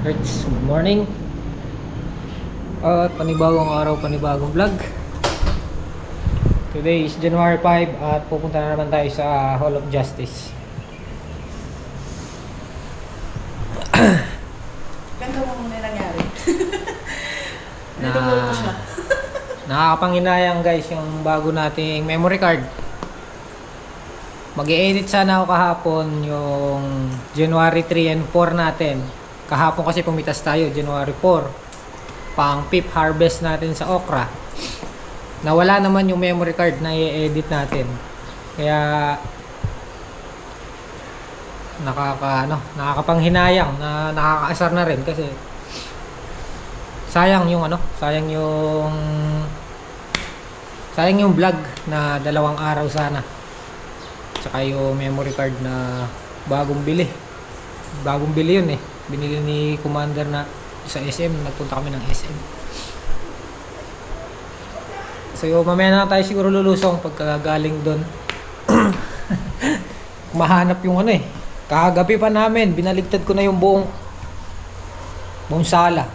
Good morning. At panibagong araw, panibagong vlog. Today is January 5 at pupunta na naman tayo sa Hall of Justice. Ganda mo may nangyari. na nakakapanghinayang guys yung bago nating memory card. Mag-i-edit sana ako kahapon yung January 3 and 4 natin. Kahapon kasi pumitas tayo, January 4. Pang fifth harvest natin sa okra. Nawala naman yung memory card na i-edit natin. Kaya nakakapanghinayang na nakakaasar na rin kasi sayang yung vlog na 2 araw sana. Tsaka yung memory card na bagong bili yun eh. Binili ni Commander na sa SM. Nagpunta kami ng SM. So mamaya na tayo siguro lulusong pagkagaling doon. Mahanap yung kagabi pa namin binaligtad ko na yung buong sala.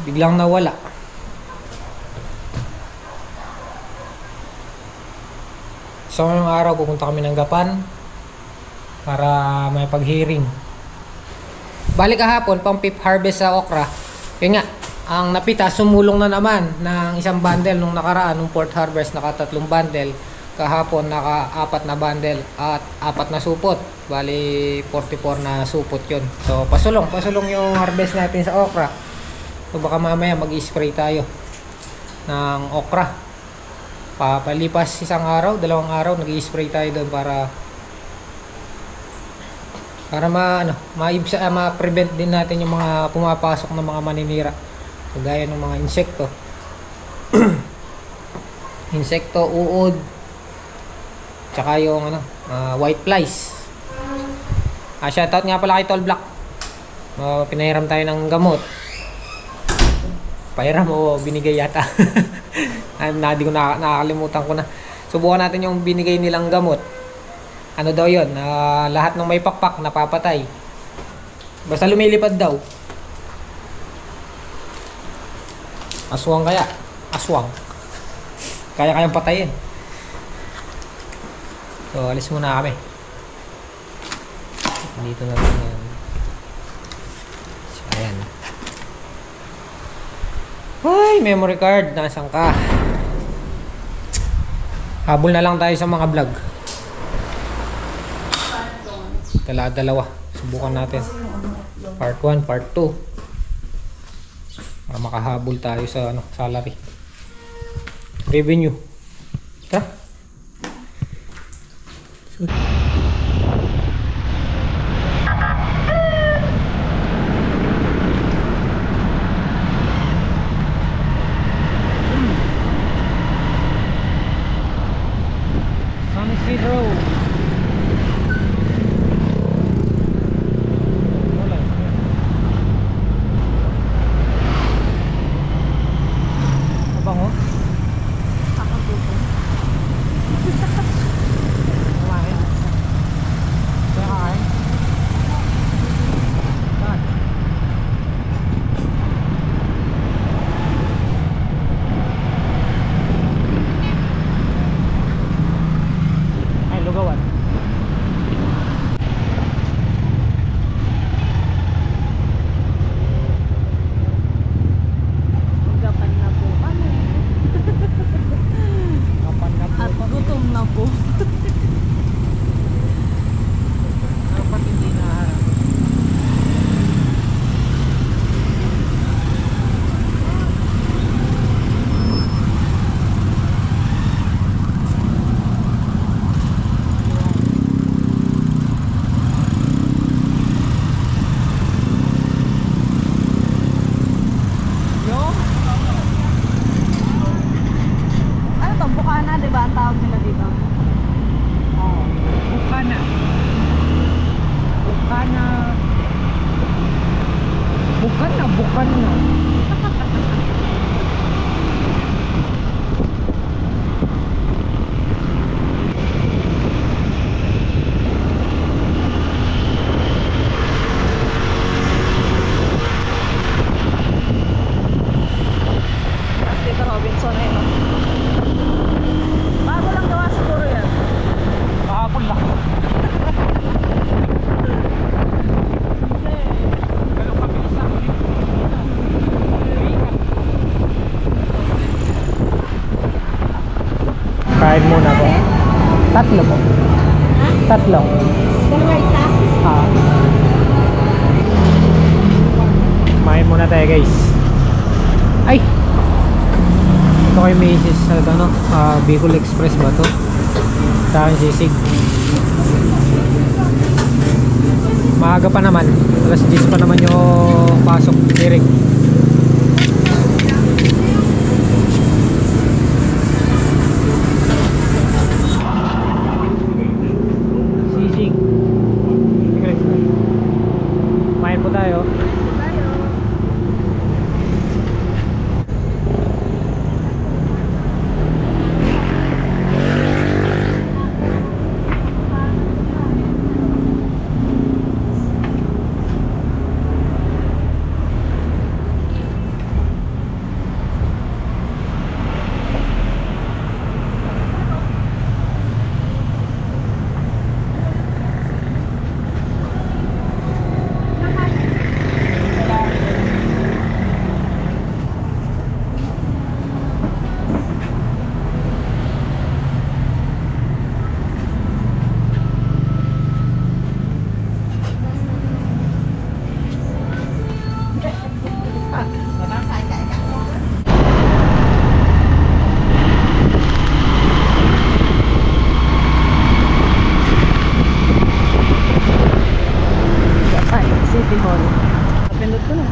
Biglang nawala. So ngayong araw pupunta kami ng Gapan para may pag-hearing. Balik kahapon pang fifth harvest sa okra. Yun nga, ang napita sumulong na naman ng isang bundle nung nakaraan, nung fourth harvest naka 3 bundle. Kahapon naka 4 na bundle at 4 na supot. Bali 44 na supot yun. So pasulong yung harvest natin sa okra. So baka mamaya mag-spray tayo ng okra. Papalipas 1 araw, 2 araw nag-i-spray tayo doon para ma-prevent din natin yung mga pumapasok ng mga maninira. Kagaya ng mga insekto. Insekto, uod, tsaka yung white flies. Shoutout nga pala kay Tall Black. Pinahiram tayo ng gamot. Pahiram o binigay yata. Hindi ko nakakalimutan ko na. Subukan natin yung binigay nilang gamot. Ano daw yun? Lahat ng may pakpak napapatay. Basta lumilipad daw. Aswang kaya? Aswang. Kaya-kayang patayin. So, alis muna kami. Dito na lang yan. So, ayan. Ay, memory card. Nasaan ka? Habol na lang tayo sa mga vlog. Dalawa. Subukan natin. Part 1, part 2. Para makahabol tayo sa salary. Revenue. Tara. Sunset Road. Abango? Ako dito. Kumain. Kain muna po. Tatlo po. Tatlo. Dalawa isa? Ah. Kumain muna tayo guys. Ay! Ito kay Macy's ano, Bicol Express ba to? Sa akin sisig. Maaga pa naman. Alas 10 pa naman yung pasok direct. Sisig. Kumain po tayo. City Hall. Napindot ko na.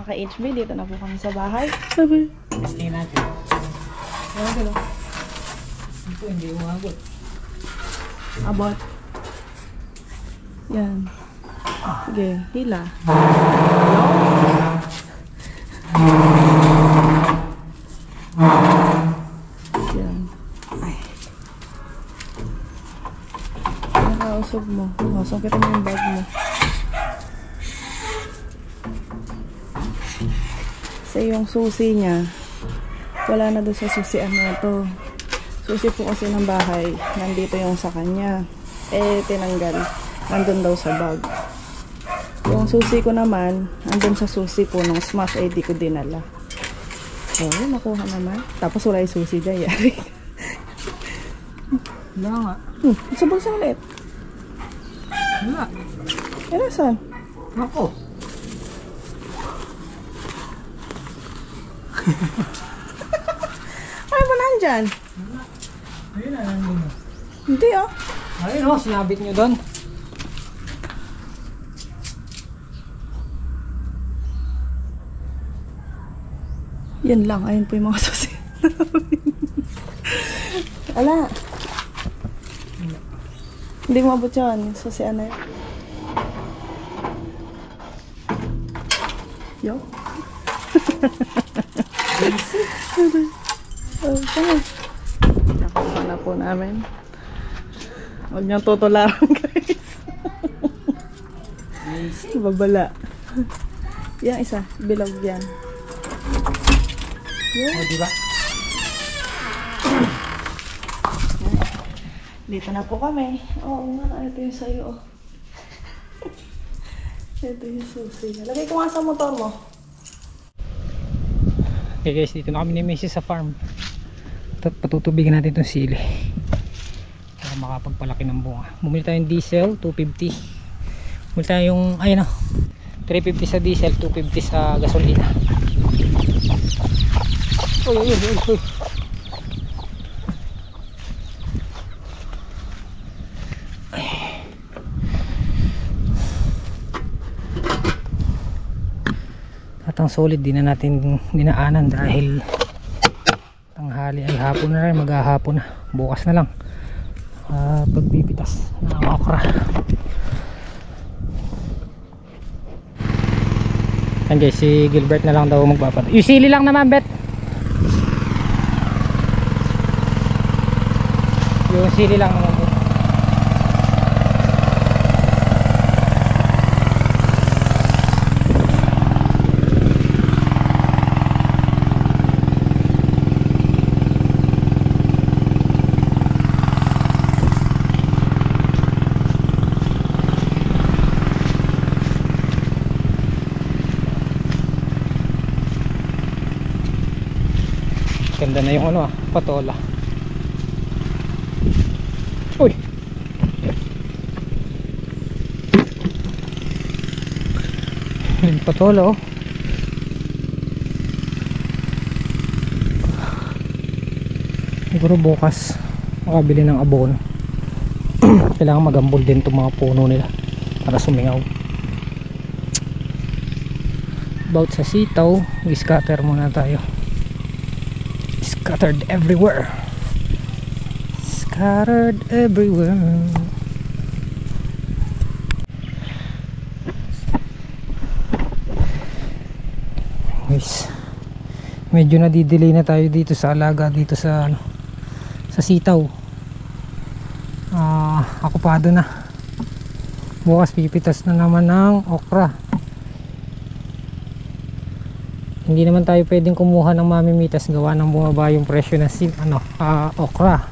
Ka-HB, dito na po kami sa bahay. Sabi. Testing natin. Ewan ko lang. Ito hindi umagot. Abot. Yan. Sige, hila. Yan. Ay. Nakausog mo. Sungkitin mo yung bag mo. Kasi yung susi niya, wala na doon sa susian na ito. Susi po kasi ng bahay, nandito yung sa kanya. Eh, tinanggal. Nandun daw sa bag. Yung susi ko naman, andun sa susi ko ng Smash ID ko dinala. So, yun, nakuha naman. Tapos wala yung susi dyan, yari. Wala nga. Sa bulsa ulit. Wala. Eh, nasan? Ako. Ano ba nandyan? Ayun na, nandun. Hindi ah. Ayun o, sinabit nyo doon. Yan lang, ayun po yung mga susi. Ala. Hindi mo abot yun. Susi ano yun. Yo. Nakuha na po namin. Huwag niyang tutularan guys. Babala. Yan isa, bilog yan. Yan. O, diba? Dito na po kami. Oo nga, ito yung sayo. Ito yung susi. Lagay ko nga sa motor mo. Okay guys, dito na kami ni Macy's sa farm. Patutubigan natin itong sili para makapagpalaki ng bunga. Bumili tayong diesel, 250. Bumili tayong, ayun o, 350 sa diesel, 250 sa gasolina. Uy, uy, uy, uy. At ang solid din na natin dinaanan dahil tanghali ay hapon na rin, maghahapon na, bukas na lang pagpipitas ng okra. Yan guys, si Gilbert na lang daw magpapatay. Yung sili lang naman, Bet. Yung sili lang naman, Bet. Ganda na yung ano patola. Uy. Yung patola oh. Siguro bukas makabili ng abono. Kailangan magambol din itong mga puno nila para sumingaw. About sa sitaw, i-scatter muna tayo. Scattered everywhere. Scattered everywhere. Guys, medyo nadidelay na tayo dito sa alaga dito sa ano, sa sitaw. Akupado na. Bukas pipitas na naman ng okra. Hindi naman tayo pwedeng kumuha ng mamimitas gawa ng bumaba yung presyo ng okra.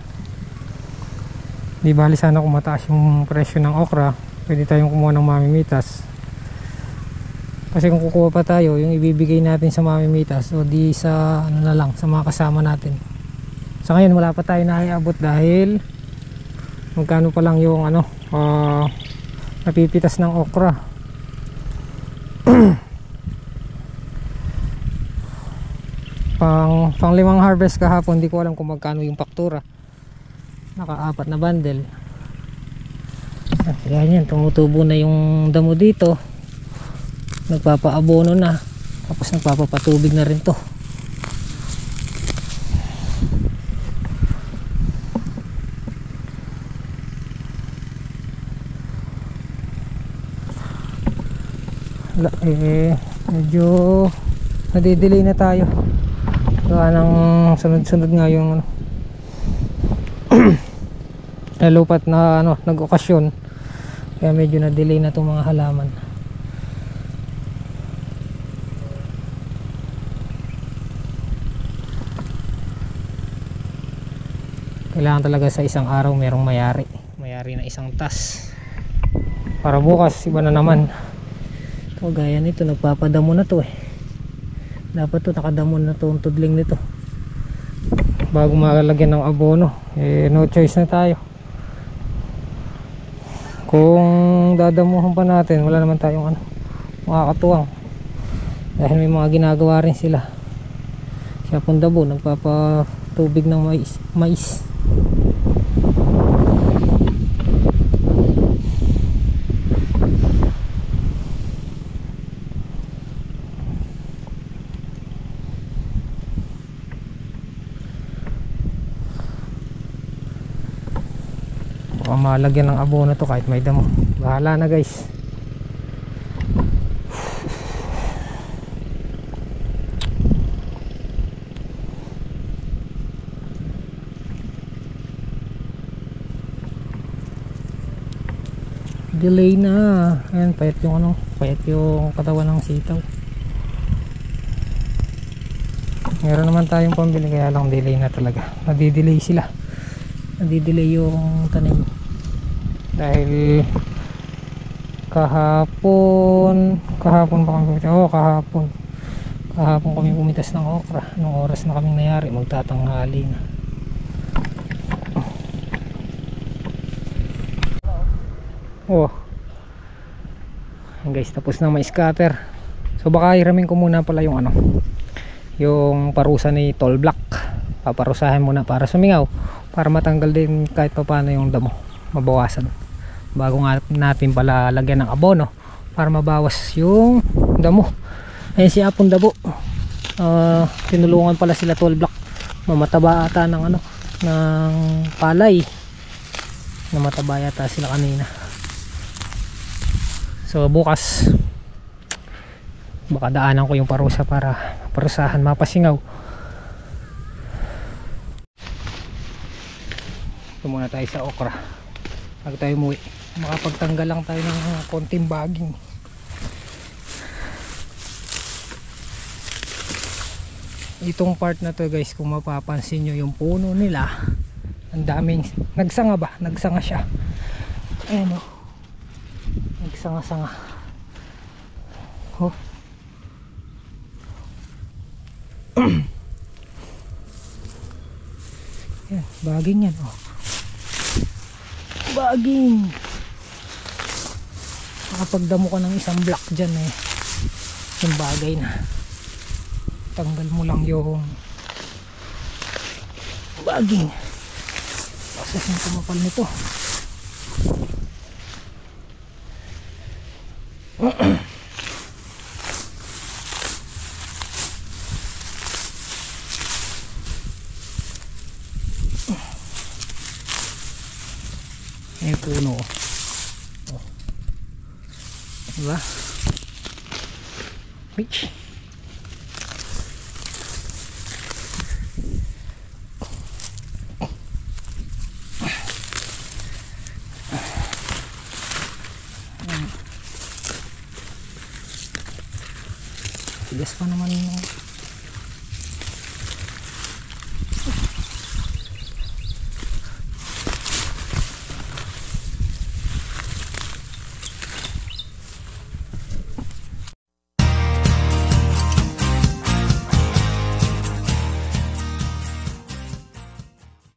Di bali sana kung mataas yung presyo ng okra, pwede tayong kumuha ng mamimitas. Kasi kung kukuha pa tayo, yung ibibigay natin sa mamimitas o di sa ano na lang, sa mga kasama natin. Sa ngayon wala pa tayo naiabot dahil magkano pa lang yung napipitas ng okra. pang 5 harvest kahapon, hindi ko alam kung magkano yung faktura. Naka-4 na bundle. Yan, tumutubo na yung damo dito. Nagpapaabono na. Tapos nagpapapatubig na rin to. Medyo nadidelay na tayo. Gawa ng sunod-sunod nga yung lupat na nag-okasyon, kaya medyo na-delay na itong mga halaman. Kailangan talaga sa isang araw merong mayari na isang tas para bukas iba na naman. Ito, gaya nito, nagpapadamo na to dapat to nakadamo na to ang tudling nito bago malalagyan ng abono. No choice na tayo. Kung dadamuhan pa natin, wala naman tayong makakatuwang dahil may mga ginagawa rin sila. Siya pong dabo nagpapatubig ng mais. Malagyan ng abono to kahit may damo. Bahala na guys. Delay na. Ayan, payat yung katawan ng sitaw. Meron naman tayong pambili kaya lang delay na talaga. Nadidelay sila. Nadidelay yung tanim. Dahil kahapon pa kami kahapon kami pumitas ng okra. Nung oras na kaming nayari, magtatanghali na. Ayan guys, tapos na ma-scatter. So baka hiramin ko muna pala yung yung parusa ni Tall Black. Paparusahin muna para sumingaw, para matanggal din kahit pa paano yung damo, mabawasan bago nga natin pala lagyan ng abono para mabawas yung damo. Ayun si Apong Dabo, tinulungan pala sila Tall Black, mamataba ata ng ng palay, namataba yata sila kanina. So bukas Baka daanan ko yung parusa para parusahan mapasingaw. Ito muna tayo sa okra bago tayo umuwi. Makapagtanggal lang tayo ng konting baging. Itong part na to guys, kung mapapansin nyo yung puno nila, ang daming nagsanga ba? Nagsanga siya. Ayan o, nagsanga-sanga. Oh. Yan, baging yan oh. Baging. Nakapagdamo ka ng isang block dyan eh, yung bagay na. Tanggal mo lang yung baging. Process yung kumapal nito. May puno oh. Diba? Which tigas pa naman yung